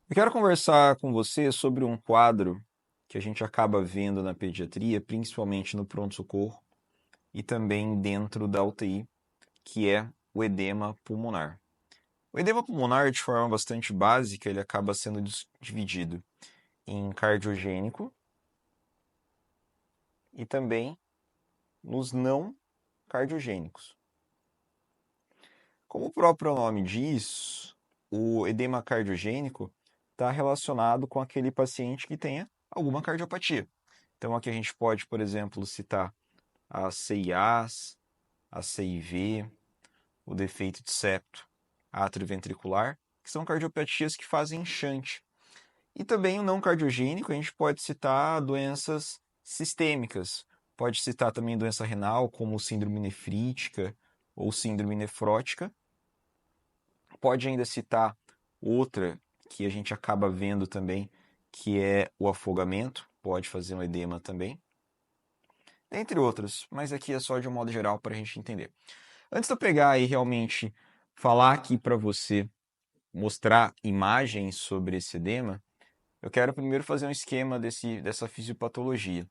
Eu quero conversar com você sobre um quadro que a gente acaba vendo na pediatria, principalmente no pronto-socorro e também dentro da UTI, que é o edema pulmonar. O edema pulmonar, de forma bastante básica, ele acaba sendo dividido em cardiogênico e também nos não cardiogênicos. Como o próprio nome diz, o edema cardiogênico está relacionado com aquele paciente que tenha alguma cardiopatia. Então, aqui a gente pode, por exemplo, citar as CIAs, a CIV, o defeito de septo atrioventricular, que são cardiopatias que fazem enxante. E também o não cardiogênico, a gente pode citar doenças sistêmicas. Pode citar também doença renal, como síndrome nefrítica ou síndrome nefrótica. Pode ainda citar outra que a gente acaba vendo também, que é o afogamento, pode fazer um edema também, entre outras, mas aqui é só de um modo geral para a gente entender. Antes de eu pegar e realmente falar aqui para você, mostrar imagens sobre esse edema, eu quero primeiro fazer um esquema dessa fisiopatologia.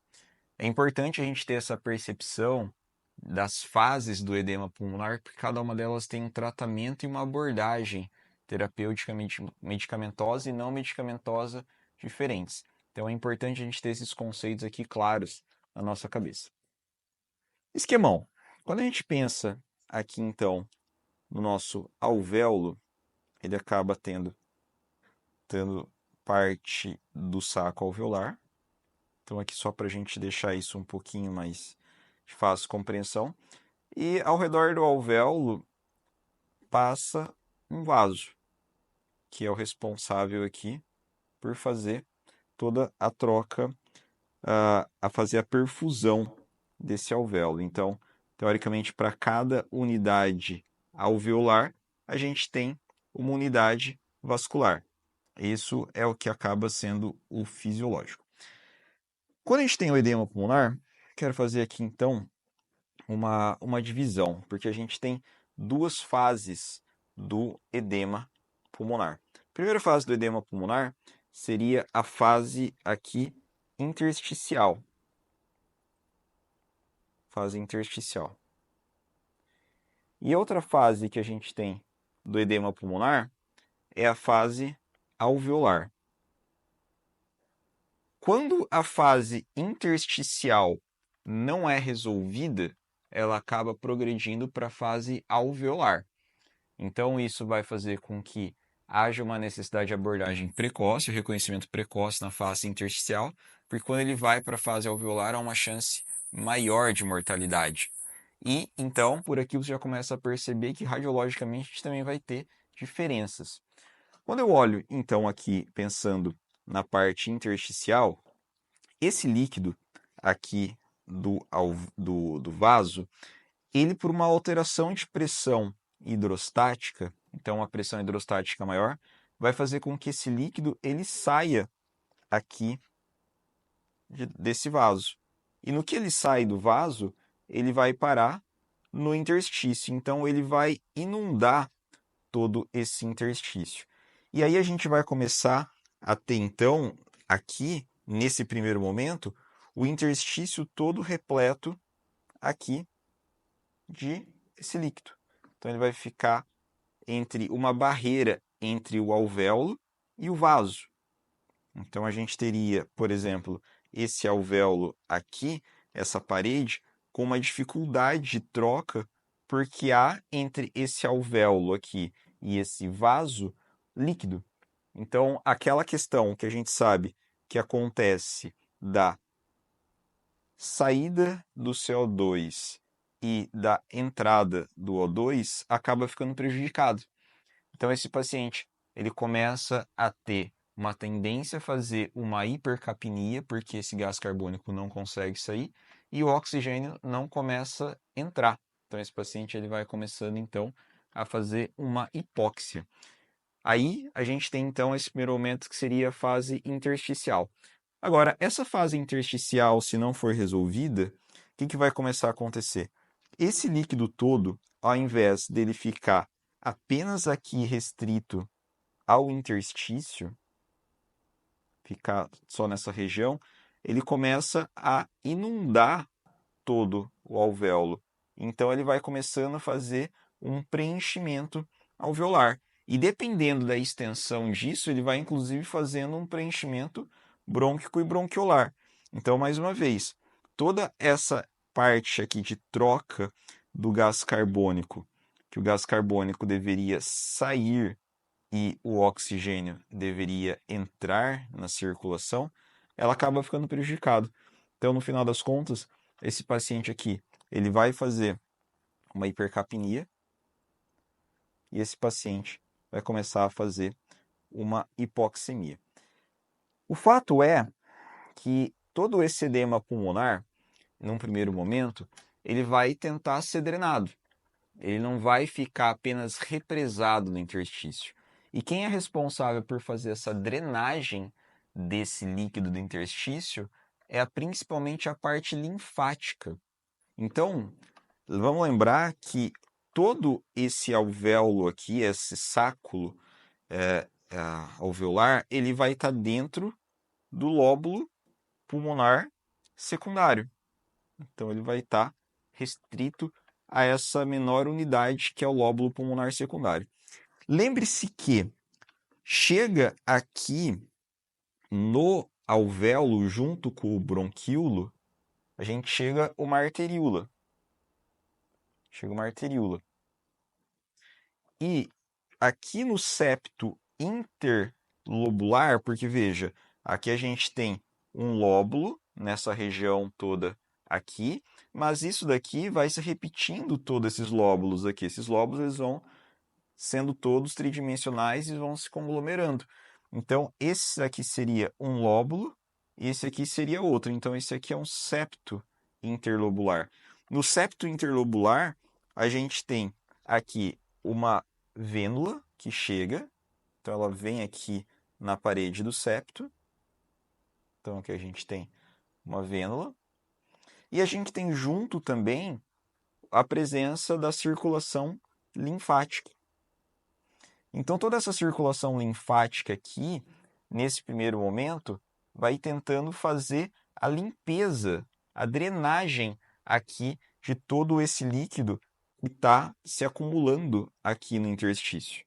É importante a gente ter essa percepção das fases do edema pulmonar, porque cada uma delas tem um tratamento e uma abordagem terapeuticamente medicamentosa e não medicamentosa diferentes. Então é importante a gente ter esses conceitos aqui claros na nossa cabeça. Esquemão. Quando a gente pensa aqui então no nosso alvéolo, ele acaba tendo parte do saco alveolar. Então aqui só para a gente deixar isso um pouquinho mais de fácil compreensão. E ao redor do alvéolo passa um vaso, que é o responsável aqui por fazer toda a troca, a fazer a perfusão desse alvéolo. Então, teoricamente, para cada unidade alveolar, a gente tem uma unidade vascular. Isso é o que acaba sendo o fisiológico. Quando a gente tem o edema pulmonar, quero fazer aqui então uma divisão, porque a gente tem duas fases do edema pulmonar. A primeira fase do edema pulmonar seria a fase aqui intersticial. Fase intersticial. E outra fase que a gente tem do edema pulmonar é a fase alveolar. Quando a fase intersticial não é resolvida, ela acaba progredindo para a fase alveolar. Então, isso vai fazer com que haja uma necessidade de abordagem precoce, o reconhecimento precoce na fase intersticial, porque quando ele vai para a fase alveolar, há uma chance maior de mortalidade. E, então, por aqui você já começa a perceber que radiologicamente a gente também vai ter diferenças. Quando eu olho, então, aqui pensando na parte intersticial, esse líquido aqui do vaso, ele por uma alteração de pressão hidrostática, então a pressão hidrostática maior, vai fazer com que esse líquido ele saia aqui desse vaso. E no que ele sai do vaso, ele vai parar no interstício. Então ele vai inundar todo esse interstício. E aí a gente vai começar a ter então aqui nesse primeiro momento o interstício todo repleto aqui de esse líquido. Então ele vai ficar entre uma barreira entre o alvéolo e o vaso. Então a gente teria, por exemplo, esse alvéolo aqui, essa parede, com uma dificuldade de troca, porque há entre esse alvéolo aqui e esse vaso líquido. Então, aquela questão que a gente sabe que acontece da saída do CO2 e da entrada do O2 acaba ficando prejudicado. Então esse paciente, ele começa a ter uma tendência a fazer uma hipercapnia, porque esse gás carbônico não consegue sair, e o oxigênio não começa a entrar. Então esse paciente ele vai começando então a fazer uma hipóxia. Aí a gente tem então esse primeiro momento que seria a fase intersticial. Agora, essa fase intersticial, se não for resolvida, o que vai começar a acontecer? Esse líquido todo, ao invés dele ficar apenas aqui restrito ao interstício, ficar só nessa região, ele começa a inundar todo o alvéolo. Então ele vai começando a fazer um preenchimento alveolar. E dependendo da extensão disso, ele vai inclusive fazendo um preenchimento brônquico e bronquiolar. Então, mais uma vez, toda essa parte aqui de troca do gás carbônico, que o gás carbônico deveria sair e o oxigênio deveria entrar na circulação, ela acaba ficando prejudicada. Então, no final das contas, esse paciente aqui, ele vai fazer uma hipercapnia e esse paciente vai começar a fazer uma hipoxemia. O fato é que todo esse edema pulmonar, num primeiro momento, ele vai tentar ser drenado. Ele não vai ficar apenas represado no interstício. E quem é responsável por fazer essa drenagem desse líquido do interstício é principalmente a parte linfática. Então, vamos lembrar que todo esse alvéolo aqui, esse sáculo alveolar, ele vai estar dentro do lóbulo pulmonar secundário. Então, ele vai estar restrito a essa menor unidade que é o lóbulo pulmonar secundário. Lembre-se que chega aqui no alvéolo, junto com o bronquíolo, a gente chega uma arteríola. Chega uma arteríola. E aqui no septo interlobular, porque veja, aqui a gente tem um lóbulo nessa região toda aqui, mas isso daqui vai se repetindo todos esses lóbulos aqui. Esses lóbulos eles vão sendo todos tridimensionais e vão se conglomerando. Então, esse aqui seria um lóbulo e esse aqui seria outro. Então, esse aqui é um septo interlobular. No septo interlobular, a gente tem aqui uma vênula que chega. Então, ela vem aqui na parede do septo. Então, aqui a gente tem uma vênula. E a gente tem junto também a presença da circulação linfática. Então, toda essa circulação linfática aqui, nesse primeiro momento, vai tentando fazer a limpeza, a drenagem aqui de todo esse líquido que está se acumulando aqui no interstício.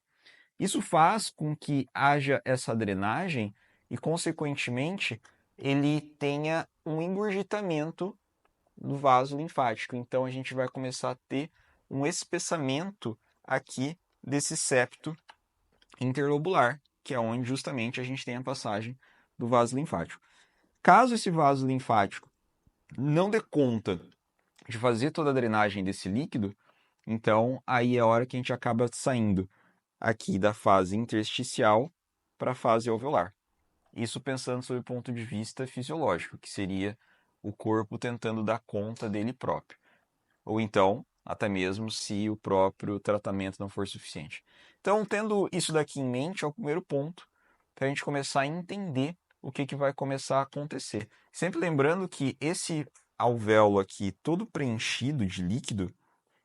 Isso faz com que haja essa drenagem e, consequentemente, ele tenha um engurgitamento do vaso linfático. Então, a gente vai começar a ter um espessamento aqui desse septo interlobular, que é onde justamente a gente tem a passagem do vaso linfático. Caso esse vaso linfático não dê conta de fazer toda a drenagem desse líquido, então aí é a hora que a gente acaba saindo aqui da fase intersticial para a fase alveolar. Isso pensando sob o ponto de vista fisiológico, que seria o corpo tentando dar conta dele próprio. Ou então, até mesmo se o próprio tratamento não for suficiente. Então, tendo isso daqui em mente, é o primeiro ponto para a gente começar a entender o que vai começar a acontecer. Sempre lembrando que esse alvéolo aqui, todo preenchido de líquido,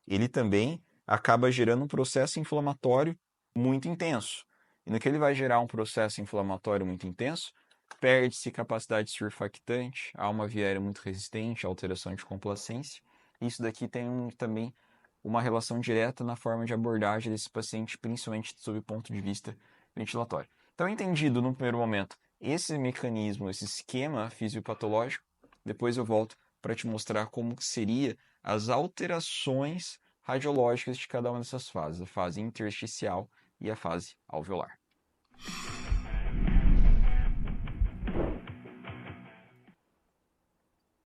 ele também acaba gerando um processo inflamatório muito intenso. E no que ele vai gerar um processo inflamatório muito intenso, perde-se capacidade surfactante, há uma via aérea muito resistente, alteração de complacência. Isso daqui tem também uma relação direta na forma de abordagem desse paciente, principalmente sob o ponto de vista ventilatório. Então, entendido no primeiro momento esse mecanismo, esse esquema fisiopatológico, depois eu volto para te mostrar como que seria as alterações radiológicas de cada uma dessas fases, a fase intersticial e a fase alveolar.